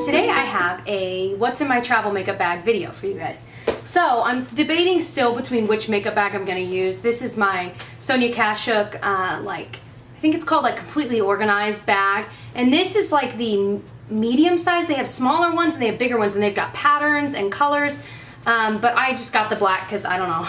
Today I have a what's in my travel makeup bag video for you guys. So I'm debating still between which makeup bag I'm going to use. This is my Sonia Kashuk, I think it's called like completely organized bag. And this is like the medium size. They have smaller ones and they have bigger ones and they've got patterns and colors. But I just got the black because I don't know.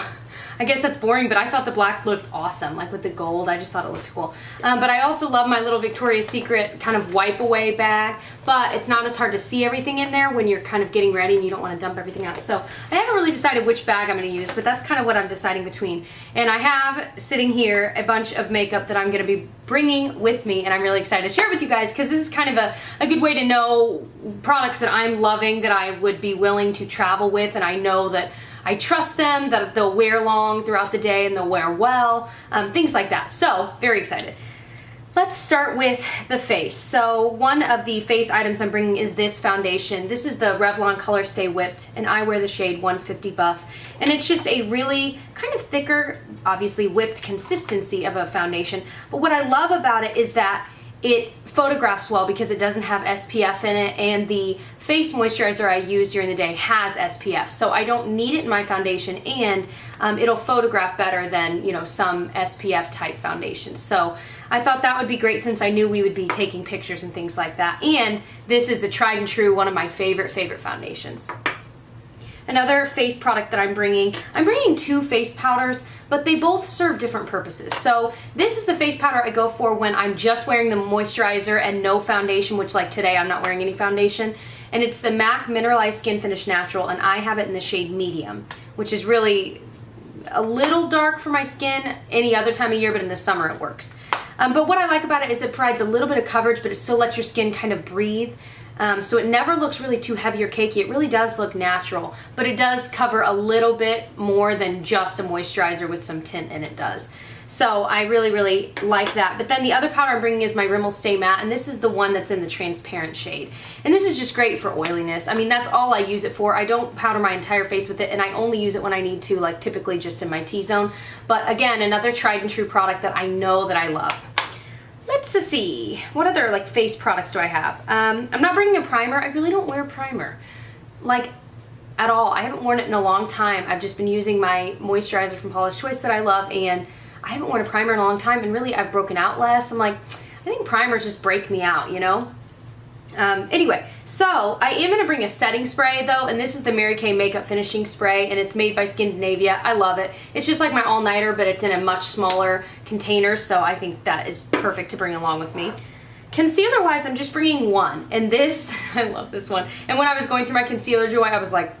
I guess that's boring, but I thought the black looked awesome, like with the gold. I just thought it looked cool. But I also love my little Victoria's Secret kind of wipe away bag, but it's not as hard to see everything in there when you're kind of getting ready and you don't want to dump everything out. So I haven't really decided which bag I'm going to use, but that's kind of what I'm deciding between. And I have sitting here a bunch of makeup that I'm going to be bringing with me, and I'm really excited to share it with you guys because this is kind of a good way to know products that I'm loving that I would be willing to travel with, and I know that I trust them, that they'll wear long throughout the day and they'll wear well, things like that. So, very excited. Let's start with the face. So, one of the face items I'm bringing is this foundation. This is the Revlon Color Stay Whipped, and I wear the shade 150 Buff. And it's just a really kind of thicker, obviously whipped consistency of a foundation. But what I love about it is that it photographs well because it doesn't have SPF in it, and the face moisturizer I use during the day has SPF, so I don't need it in my foundation, and it'll photograph better than, you know, some SPF type foundations. So I thought that would be great since I knew we would be taking pictures and things like that. And this is a tried and true, one of my favorite foundations. Another face product that I'm bringing two face powders, but they both serve different purposes. So this is the face powder I go for when I'm just wearing the moisturizer and no foundation, which like today I'm not wearing any foundation. And it's the MAC Mineralized Skin Finish Natural, and I have it in the shade medium, which is really a little dark for my skin any other time of year, but in the summer it works. But what I like about it is it provides a little bit of coverage, but it still lets your skin kind of breathe. So it never looks really too heavy or cakey. It really does look natural, but it does cover a little bit more than just a moisturizer with some tint in it does. So I really, really like that. But then the other powder I'm bringing is my Rimmel Stay Matte, and this is the one that's in the transparent shade. And this is just great for oiliness. I mean, that's all I use it for. I don't powder my entire face with it, and I only use it when I need to, like typically just in my T-zone. But again, another tried and true product that I know that I love. Let's see, what other like face products do I have? I'm not bringing a primer. I really don't wear primer, like at all. I haven't worn it in a long time. I've just been using my moisturizer from Paula's Choice that I love, and I haven't worn a primer in a long time, and really I've broken out less. I'm like, I think primers just break me out, you know? Anyway, so I am going to bring a setting spray though, and this is the Mary Kay Makeup Finishing Spray, and it's made by Skindinavia. I love it. It's just like my all-nighter, but it's in a much smaller container, so I think that is perfect to bring along with me. Concealer-wise, I'm just bringing one, and this, I love this one. And when I was going through my concealer joy, I was like,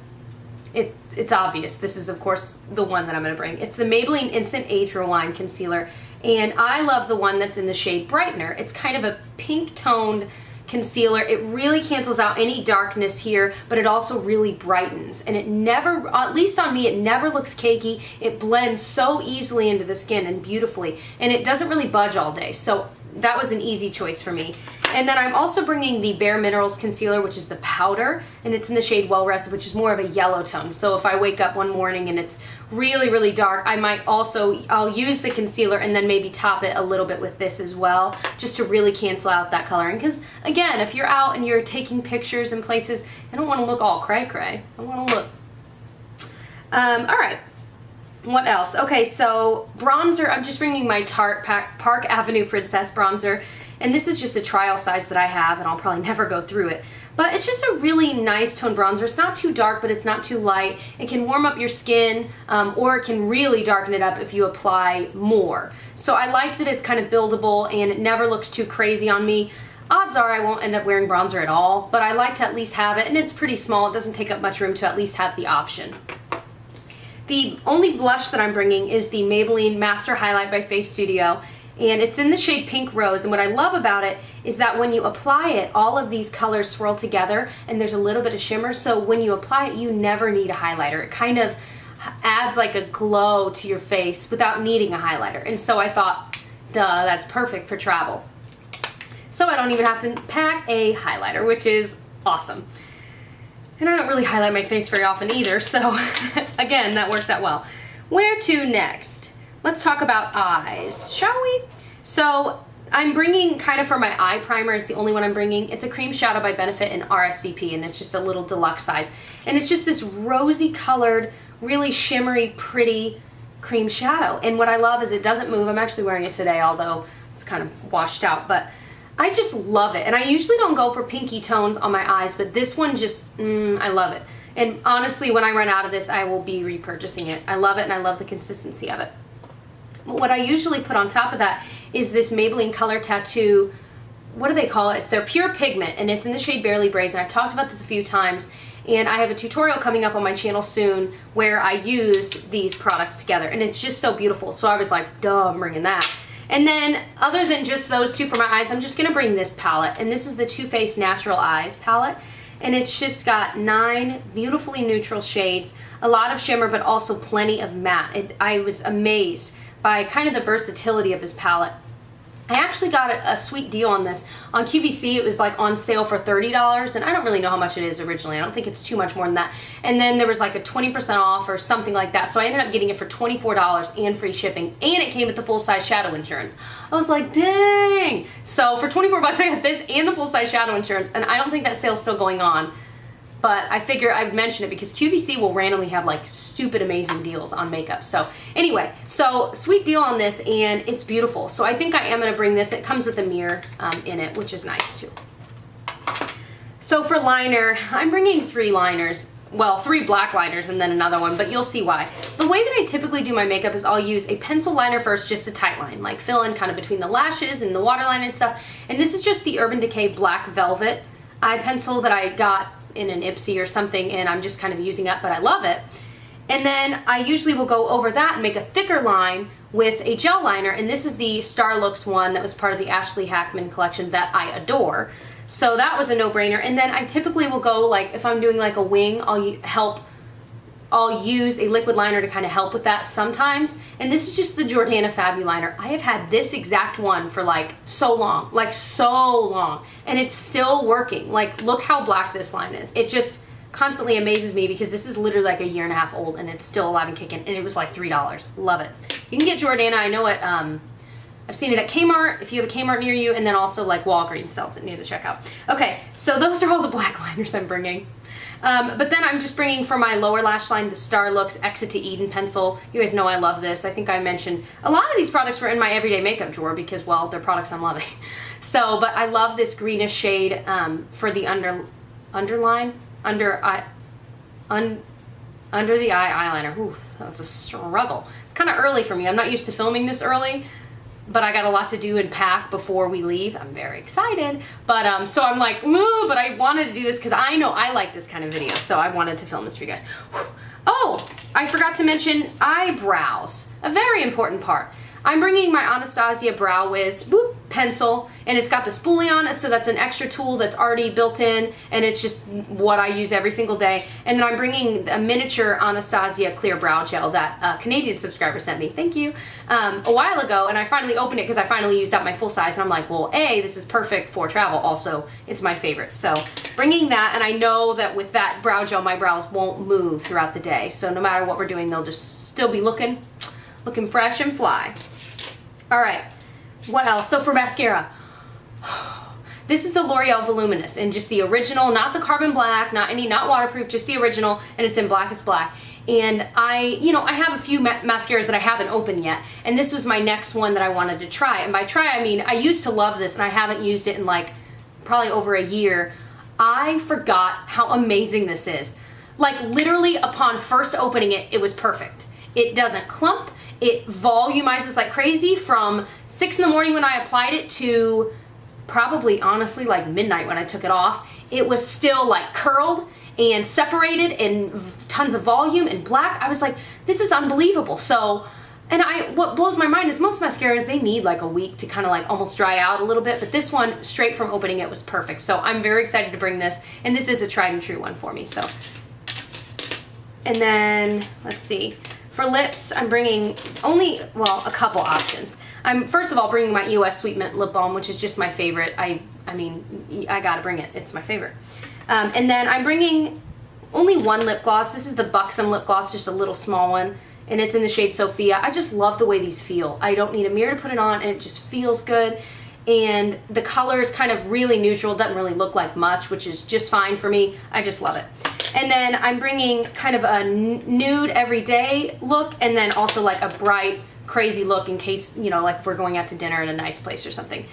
it's obvious. This is, of course, the one that I'm going to bring. It's the Maybelline Instant Age Rewind Concealer, and I love the one that's in the shade Brightener. It's kind of a pink-toned concealer. It really cancels out any darkness here, but it also really brightens, and it never, at least on me, it never looks cakey. It blends so easily into the skin and beautifully, and it doesn't really budge all day, so that was an easy choice for me. And then I'm also bringing the Bare Minerals concealer, which is the powder, and it's in the shade Well Rested, which is more of a yellow tone. So if I wake up one morning and it's really, really dark, I'll use the concealer and then maybe top it a little bit with this as well, just to really cancel out that coloring. Because again, if you're out and you're taking pictures in places, I don't want to look all cray-cray. I want to look. All right. What else? Okay, so bronzer, I'm just bringing my Tarte Park Avenue Princess bronzer, and this is just a trial size that I have, and I'll probably never go through it. But it's just a really nice tone bronzer. It's not too dark, but it's not too light. It can warm up your skin, or it can really darken it up if you apply more. So I like that it's kind of buildable, and it never looks too crazy on me. Odds are I won't end up wearing bronzer at all, but I like to at least have it, and it's pretty small. It doesn't take up much room to at least have the option. The only blush that I'm bringing is the Maybelline Master Highlight by Face Studio, and it's in the shade Pink Rose, and what I love about it is that when you apply it, all of these colors swirl together, and there's a little bit of shimmer, so when you apply it, you never need a highlighter. It kind of adds like a glow to your face without needing a highlighter, and so I thought, duh, that's perfect for travel. So I don't even have to pack a highlighter, which is awesome. And I don't really highlight my face very often either, so again, that works out well. Where to next? Let's talk about eyes, shall we? So I'm bringing kind of for my eye primer, it's the only one I'm bringing. It's a Cream Shadow by Benefit in RSVP, and it's just a little deluxe size. And it's just this rosy colored, really shimmery, pretty cream shadow. And what I love is it doesn't move. I'm actually wearing it today, although it's kind of washed out, but I just love it. And I usually don't go for pinky tones on my eyes, but this one just, I love it. And honestly, when I run out of this, I will be repurchasing it. I love it, and I love the consistency of it. What I usually put on top of that is this Maybelline Color Tattoo, what do they call it? It's their Pure Pigment, and it's in the shade Barely Brazen. I've talked about this a few times, and I have a tutorial coming up on my channel soon where I use these products together, and it's just so beautiful. So I was like, duh, I'm bringing that. And then, other than just those two for my eyes, I'm just gonna bring this palette, and this is the Too Faced Natural Eyes palette, and it's just got 9 beautifully neutral shades, a lot of shimmer, but also plenty of matte. I was amazed by kind of the versatility of this palette. I actually got a sweet deal on this. On QVC, it was like on sale for $30, and I don't really know how much it is originally. I don't think it's too much more than that. And then there was like a 20% off or something like that, so I ended up getting it for $24 and free shipping, and it came with the full-size shadow insurance. I was like, dang! So for 24 bucks, I got this and the full-size shadow insurance, and I don't think that sale's still going on. But I figure I'd mention it because QVC will randomly have like stupid amazing deals on makeup. So anyway, so sweet deal on this, and it's beautiful. So I think I am going to bring this. It comes with a mirror in it, which is nice too. So for liner, I'm bringing 3 liners. Well, 3 black liners and then another one, but you'll see why. The way that I typically do my makeup is I'll use a pencil liner first, just a tight line, like fill in kind of between the lashes and the waterline and stuff. And this is just the Urban Decay Black Velvet eye pencil that I got in an Ipsy or something, and I'm just kind of using it, but I love it. And then I usually will go over that and make a thicker line with a gel liner, and this is the Starlooks one that was part of the Ashley Hackman collection that I adore. So that was a no-brainer. And then I typically will go, like, if I'm doing like a wing, I'll use a liquid liner to kind of help with that sometimes. And this is just the Jordana Fabu liner. I have had this exact one for like so long, and it's still working. Like, look how black this line is. It just constantly amazes me because this is literally like a 1.5 years old and it's still alive and kicking, and it was like $3. Love it. You can get Jordana, I know it, I've seen it at Kmart, if you have a Kmart near you, and then also like Walgreens sells it near the checkout. Okay, so those are all the black liners I'm bringing. But then I'm just bringing for my lower lash line the Starlooks Exit to Eden pencil. You guys know I love this. I think I mentioned a lot of these products were in my everyday makeup drawer because, well, they're products I'm loving. So, but I love this greenish shade for the under the eye eyeliner. Ooh, that was a struggle. It's kind of early for me. I'm not used to filming this early, but I got a lot to do and pack before we leave. I'm very excited. But so I'm like, but I wanted to do this because I know I like this kind of video, so I wanted to film this for you guys. Oh, I forgot to mention eyebrows, a very important part. I'm bringing my Anastasia Brow Wiz pencil, and it's got the spoolie on it, so that's an extra tool that's already built in, and it's just what I use every single day. And then I'm bringing a miniature Anastasia clear brow gel that a Canadian subscriber sent me, thank you, a while ago, and I finally opened it because I finally used up my full size, and I'm like, well, A, this is perfect for travel, also, it's my favorite. So bringing that, and I know that with that brow gel, my brows won't move throughout the day, so no matter what we're doing, they'll just still be looking fresh and fly. All right, what else? So for mascara, this is the L'Oreal Voluminous, and just the original, not the carbon black, not waterproof, just the original, and it's in Blackest Black. And I have a few mascaras that I haven't opened yet, and this was my next one that I wanted to try. And by try, I mean I used to love this, and I haven't used it in like probably over a year. I forgot how amazing this is. Like, literally upon first opening it, it was perfect. It doesn't clump. It volumizes like crazy from 6 in the morning when I applied it to probably, honestly, like midnight when I took it off. It was still like curled and separated and tons of volume and black. I was like, this is unbelievable. So, and what blows my mind is most mascaras, they need like a week to kind of like almost dry out a little bit, but this one, straight from opening it, was perfect. So I'm very excited to bring this, and this is a tried and true one for me, so. And then, let's see. For lips, I'm bringing only, well, a couple options. I'm first of all bringing my EOS Sweet Mint Lip Balm, which is just my favorite. I mean, I gotta bring it. It's my favorite. And then I'm bringing only one lip gloss. This is the Buxom lip gloss, just a little small one, and it's in the shade Sophia. I just love the way these feel. I don't need a mirror to put it on, and it just feels good. and the color is kind of really neutral. It doesn't really look like much, which is just fine for me. I just love it. And then I'm bringing kind of a nude everyday look, and then also like a bright, crazy look in case, you know, like if we're going out to dinner at a nice place or something.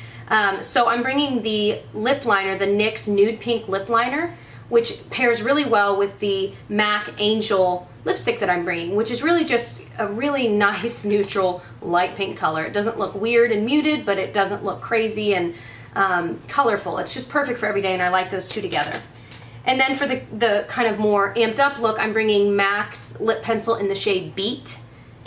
So I'm bringing the lip liner, the NYX Nude Pink Lip Liner, which pairs really well with the MAC Angel lipstick that I'm bringing, which is really just a really nice, neutral, light pink color. It doesn't look weird and muted, but it doesn't look crazy and colorful. It's just perfect for every day, and I like those two together. And then for the kind of more amped up look, I'm bringing MAC's lip pencil in the shade Beet,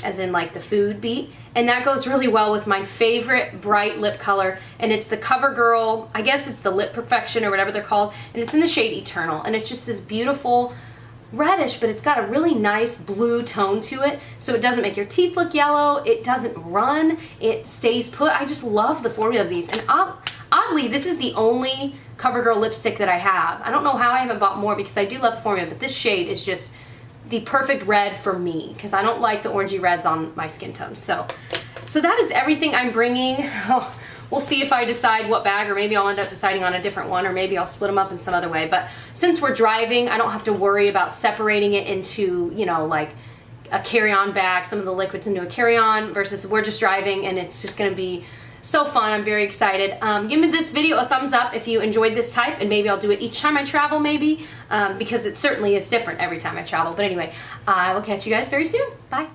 as in like the food beet. And that goes really well with my favorite bright lip color, and it's the CoverGirl, I guess it's the Lip Perfection or whatever they're called, and it's in the shade Eternal. And it's just this beautiful reddish, but it's got a really nice blue tone to it, so it doesn't make your teeth look yellow, it doesn't run, it stays put. I just love the formula of these. And oddly, this is the only CoverGirl lipstick that I have. I don't know how I haven't bought more, because I do love the formula, but this shade is just the perfect red for me, because I don't like the orangey reds on my skin tone. So that is everything I'm bringing. Oh, we'll see if I decide what bag, or maybe I'll end up deciding on a different one, or maybe I'll split them up in some other way. But since we're driving, I don't have to worry about separating it into, you know, like a carry-on bag, some of the liquids into a carry-on, versus we're just driving, and it's just gonna be so fun. I'm very excited. Give me this video a thumbs up if you enjoyed this type, and maybe I'll do it each time I travel, maybe, because it certainly is different every time I travel. But anyway, I will catch you guys very soon. Bye.